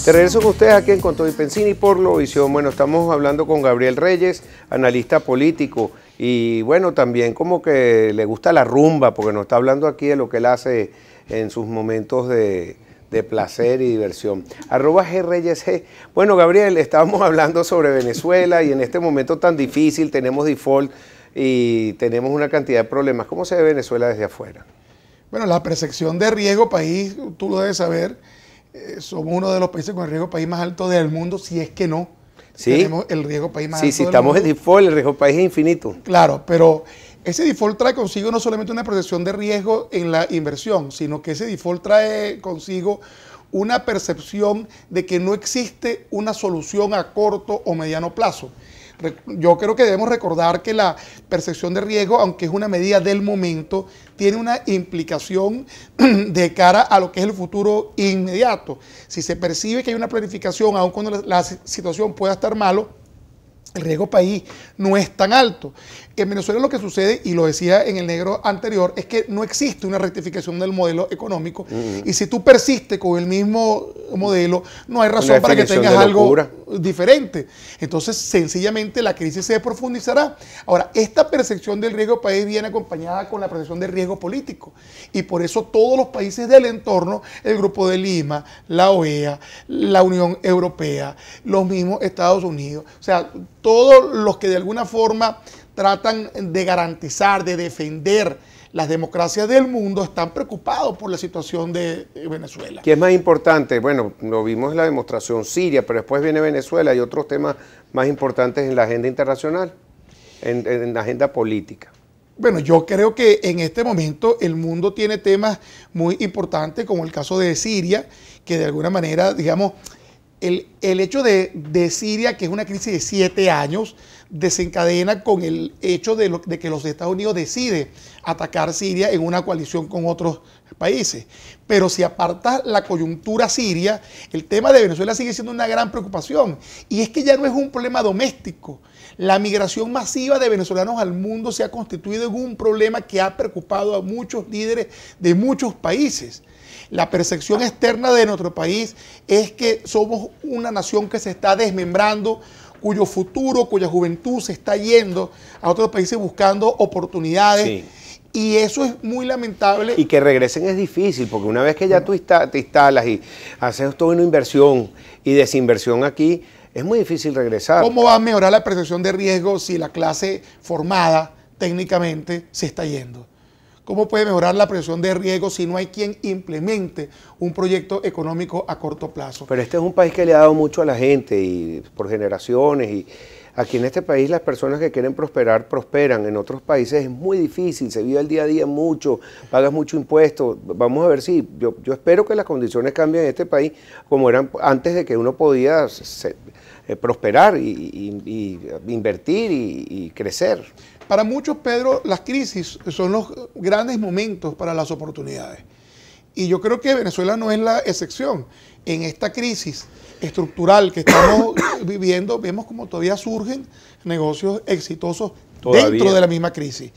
De regreso con ustedes aquí en Con Todo y Pensini por Globovisión. Bueno, estamos hablando con Gabriel Reyes, analista político, y bueno, también como que le gusta la rumba, porque nos está hablando aquí de lo que él hace en sus momentos de placer y diversión. @GReyesG. Bueno, Gabriel, estábamos hablando sobre Venezuela y en este momento tan difícil tenemos default y tenemos una cantidad de problemas. ¿Cómo se ve Venezuela desde afuera? Bueno, la percepción de riesgo país, tú lo debes saber, somos uno de los países con el riesgo país más alto del mundo, si es que no. ¿Sí? Tenemos el riesgo país más alto Sí, si del estamos mundo. en default, el riesgo país es infinito. Claro, pero ese default trae consigo no solamente una percepción de riesgo en la inversión, sino que ese default trae consigo una percepción de que no existe una solución a corto o mediano plazo. Yo creo que debemos recordar que la percepción de riesgo, aunque es una medida del momento, tiene una implicación de cara a lo que es el futuro inmediato. Si se percibe que hay una planificación, aun cuando la situación pueda estar malo, el riesgo país no es tan alto. En Venezuela lo que sucede, y lo decía en el negro anterior, es que no existe una rectificación del modelo económico. Y si tú persistes con el mismo modelo, no hay razón para que tengas algo diferente. Entonces, sencillamente, la crisis se profundizará. Ahora, esta percepción del riesgo país viene acompañada con la percepción del riesgo político. Y por eso todos los países del entorno, el Grupo de Lima, la OEA, la Unión Europea, los mismos Estados Unidos, o sea, todos los que de alguna forma tratan de garantizar, de defender las democracias del mundo, están preocupados por la situación de Venezuela. ¿Qué es más importante? Bueno, lo vimos en la demostración Siria, pero después viene Venezuela y otros temas más importantes en la agenda internacional, en la agenda política. Bueno, yo creo que en este momento el mundo tiene temas muy importantes, como el caso de Siria, que de alguna manera, digamos, el hecho de Siria, que es una crisis de 7 años, desencadena con el hecho de que los Estados Unidos decide atacar Siria en una coalición con otros países. Pero si apartas la coyuntura siria, el tema de Venezuela sigue siendo una gran preocupación. Y es que ya no es un problema doméstico. La migración masiva de venezolanos al mundo se ha constituido en un problema que ha preocupado a muchos líderes de muchos países. La percepción externa de nuestro país es que somos una nación que se está desmembrando, cuyo futuro, cuya juventud se está yendo a otros países buscando oportunidades. Sí. Y eso es muy lamentable. Y que regresen es difícil, porque una vez que ya tú te instalas y haces toda una inversión y desinversión aquí, es muy difícil regresar. ¿Cómo va a mejorar la percepción de riesgo si la clase formada técnicamente se está yendo? ¿Cómo puede mejorar la percepción de riesgo si no hay quien implemente un proyecto económico a corto plazo? Pero este es un país que le ha dado mucho a la gente y por generaciones, y aquí en este país las personas que quieren prosperar, prosperan. En otros países es muy difícil, se vive el día a día mucho, pagas mucho impuesto. Vamos a ver si, yo espero que las condiciones cambien en este país como eran antes de que uno podía prosperar y invertir y crecer. Para muchos, Pedro, las crisis son los grandes momentos para las oportunidades. Y yo creo que Venezuela no es la excepción. En esta crisis estructural que estamos viviendo, vemos como todavía surgen negocios exitosos dentro de la misma crisis.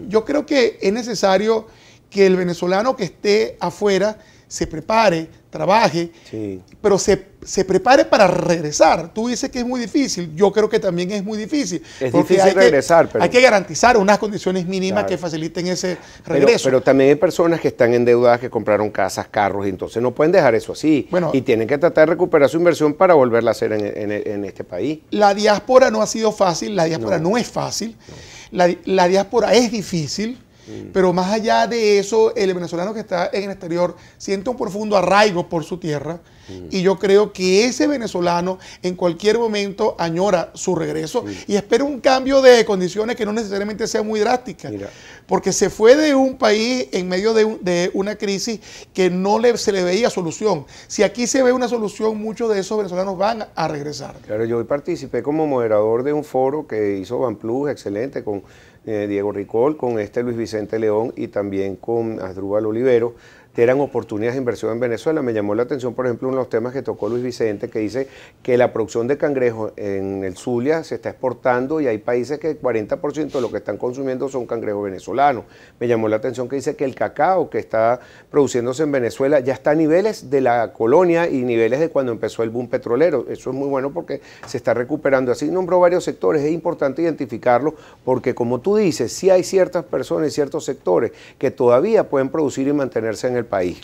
Yo creo que es necesario que el venezolano que esté afuera se prepare, trabaje, sí, pero se prepare para regresar. Tú dices que es muy difícil, yo creo que también es muy difícil. Es difícil regresar, pero hay que garantizar unas condiciones mínimas, claro, que faciliten ese regreso. Pero también hay personas que están endeudadas, que compraron casas, carros, y entonces no pueden dejar eso así. Bueno, y tienen que tratar de recuperar su inversión para volverla a hacer en este país. La diáspora no ha sido fácil, la diáspora no es fácil, la diáspora es difícil. Pero más allá de eso, el venezolano que está en el exterior siente un profundo arraigo por su tierra, y yo creo que ese venezolano en cualquier momento añora su regreso y espera un cambio de condiciones que no necesariamente sea muy drástica. Porque se fue de un país en medio de una crisis que no se le veía solución. Si aquí se ve una solución, muchos de esos venezolanos van a regresar. Claro, yo participé como moderador de un foro que hizo Banplus, excelente, con Diego Ricol, con Luis Vicente León y también con Asdrúbal Olivero, dieran oportunidades de inversión en Venezuela. Me llamó la atención, por ejemplo, uno de los temas que tocó Luis Vicente, que dice que la producción de cangrejos en el Zulia se está exportando y hay países que el 40% de lo que están consumiendo son cangrejos venezolanos. Me llamó la atención que dice que el cacao que está produciéndose en Venezuela ya está a niveles de la colonia y niveles de cuando empezó el boom petrolero. Eso es muy bueno porque se está recuperando. Así nombró varios sectores. Es importante identificarlo porque, como tú dices, sí hay ciertas personas y ciertos sectores que todavía pueden producir y mantenerse en el país.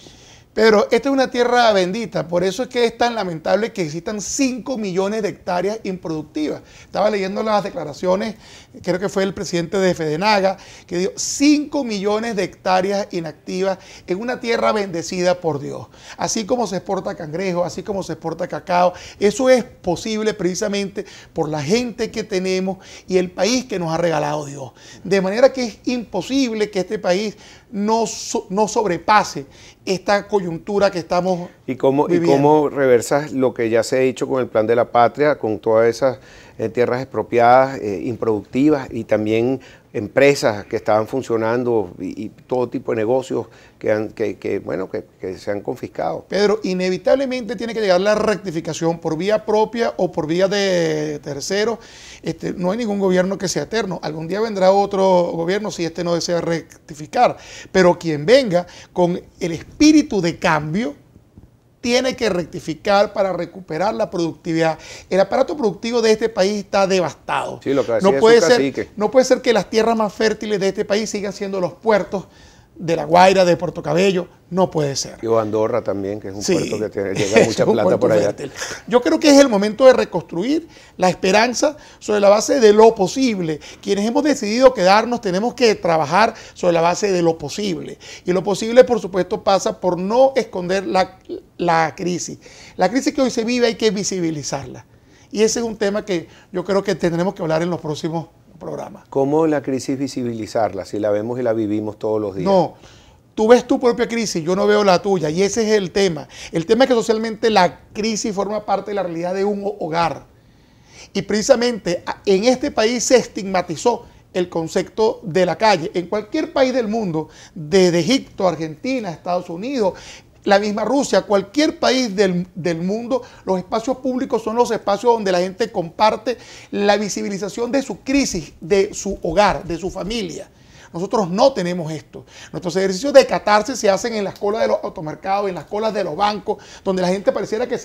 Pero esta es una tierra bendita, por eso es que es tan lamentable que existan 5 millones de hectáreas improductivas. Estaba leyendo las declaraciones, creo que fue el presidente de Fedenaga, que dijo 5 millones de hectáreas inactivas en una tierra bendecida por Dios. Así como se exporta cangrejo, así como se exporta cacao, eso es posible precisamente por la gente que tenemos y el país que nos ha regalado Dios. De manera que es imposible que este país no sobrepase esta coyuntura que estamos viviendo. ¿Y cómo reversas lo que ya se ha hecho con el Plan de la Patria, con todas esas tierras expropiadas, improductivas y también empresas que estaban funcionando y todo tipo de negocios que se han confiscado? Pedro, inevitablemente tiene que llegar la rectificación por vía propia o por vía de terceros. No hay ningún gobierno que sea eterno. Algún día vendrá otro gobierno si este no desea rectificar. Pero quien venga con el espíritu de cambio tiene que rectificar para recuperar la productividad. El aparato productivo de este país está devastado. Sí, lo que no puede ser que las tierras más fértiles de este país sigan siendo los puertos de La Guaira, de Puerto Cabello. No puede ser. Y Andorra también, que es un puerto que llega mucha plata por allá. Fértil. Yo creo que es el momento de reconstruir la esperanza sobre la base de lo posible. Quienes hemos decidido quedarnos tenemos que trabajar sobre la base de lo posible. Y lo posible, por supuesto, pasa por no esconder la crisis. La crisis que hoy se vive hay que visibilizarla. Y ese es un tema que yo creo que tendremos que hablar en los próximos programas. ¿Cómo la crisis visibilizarla si la vemos y la vivimos todos los días? No, tú ves tu propia crisis, yo no veo la tuya, y ese es el tema. El tema es que socialmente la crisis forma parte de la realidad de un hogar. Y precisamente en este país se estigmatizó el concepto de la calle. En cualquier país del mundo, desde Egipto, Argentina, Estados Unidos, la misma Rusia, cualquier país del mundo, los espacios públicos son los espacios donde la gente comparte la visibilización de su crisis, de su hogar, de su familia. Nosotros no tenemos esto. Nuestros ejercicios de catarsis se hacen en las colas de los automercados, en las colas de los bancos, donde la gente pareciera que se